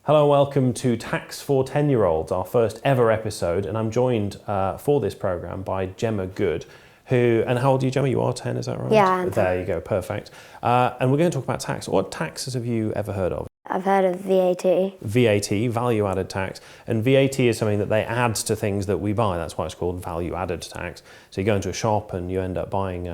Hello and welcome to Tax for 10-year-olds, our first ever episode, and I'm joined for this programme by Gemma Good, and how old are you, Gemma? You are 10, is that right? Yeah, I'm 10. There you go, perfect. And we're going to talk about tax. What taxes have you ever heard of? I've heard of VAT. VAT, value added tax, and VAT is something that they add to things that we buy. That's why it's called value added tax. So you go into a shop and you end up buying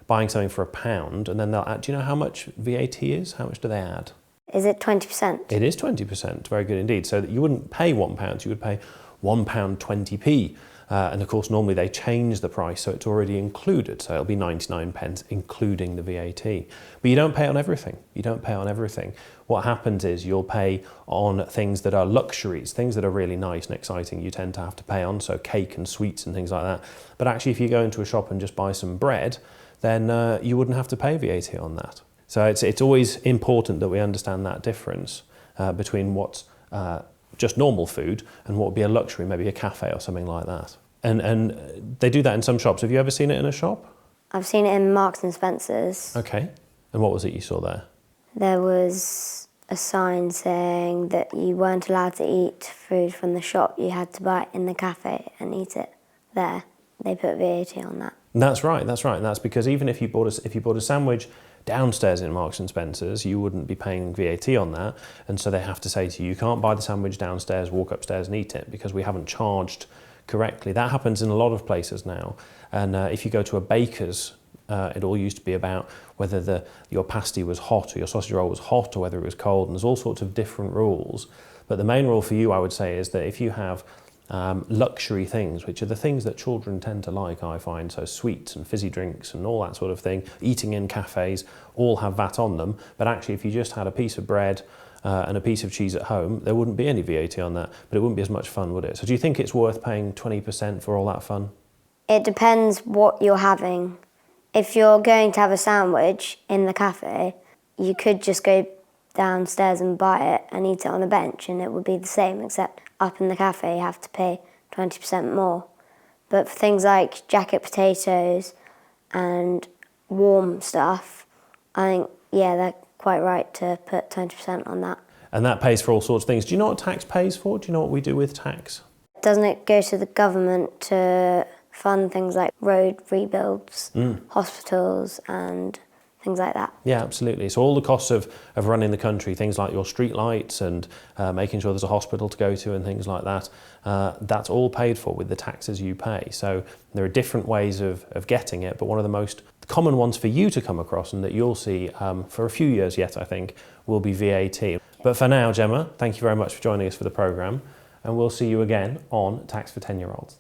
something for £1, and then they'll add. Do you know how much VAT is? How much do they add? Is it 20%? It is 20%, very good indeed. So that you wouldn't pay £1, you would pay £1.20p. And of course, normally they change the price, so it's already included. So it'll be 99p, including the VAT. But you don't pay on everything. You don't pay on everything. What happens is you'll pay on things that are luxuries, things that are really nice and exciting. You tend to have to pay on, so cake and sweets and things like that. But actually, if you go into a shop and just buy some bread, then you wouldn't have to pay VAT on that. So it's always important that we understand that difference between what's just normal food and what would be a luxury, maybe a cafe or something like that. And they do that in some shops. Have you ever seen it in a shop? I've seen it in Marks and Spencer's. Okay. And what was it you saw there? There was a sign saying that you weren't allowed to eat food from the shop. You had to buy it in the cafe and eat it there. They put VAT on that. That's right. And that's because even if you bought a sandwich downstairs in Marks and Spencer's, you wouldn't be paying VAT on that, and so they have to say to you, you can't buy the sandwich downstairs, walk upstairs and eat it, because we haven't charged correctly. That happens in a lot of places now, and if you go to a baker's, it all used to be about whether your pasty was hot or your sausage roll was hot or whether it was cold, and there's all sorts of different rules. But the main rule for you, I would say, is that if you have luxury things, which are the things that children tend to like, I find, so sweets and fizzy drinks and all that sort of thing, eating in cafes, all have VAT on them. But actually, if you just had a piece of bread and a piece of cheese at home, there wouldn't be any VAT on that, but it wouldn't be as much fun, would it? So do you think it's worth paying 20% for all that fun? It depends what you're having. If you're going to have a sandwich in the cafe, you could just go downstairs and buy it and eat it on a bench, and it would be the same, except up in the cafe you have to pay 20% more. But for things like jacket potatoes and warm stuff, I think, yeah, they're quite right to put 20% on that. And that pays for all sorts of things. Do you know what tax pays for? Do you know what we do with tax? Doesn't it go to the government to fund things like road rebuilds, hospitals and things like that? Yeah, absolutely. So all the costs of running the country, things like your street lights and making sure there's a hospital to go to and things like that, that's all paid for with the taxes you pay. So there are different ways of getting it, but one of the most common ones for you to come across and that you'll see for a few years yet, I think, will be VAT. But for now, Gemma, thank you very much for joining us for the programme, and we'll see you again on Tax for 10-year-olds.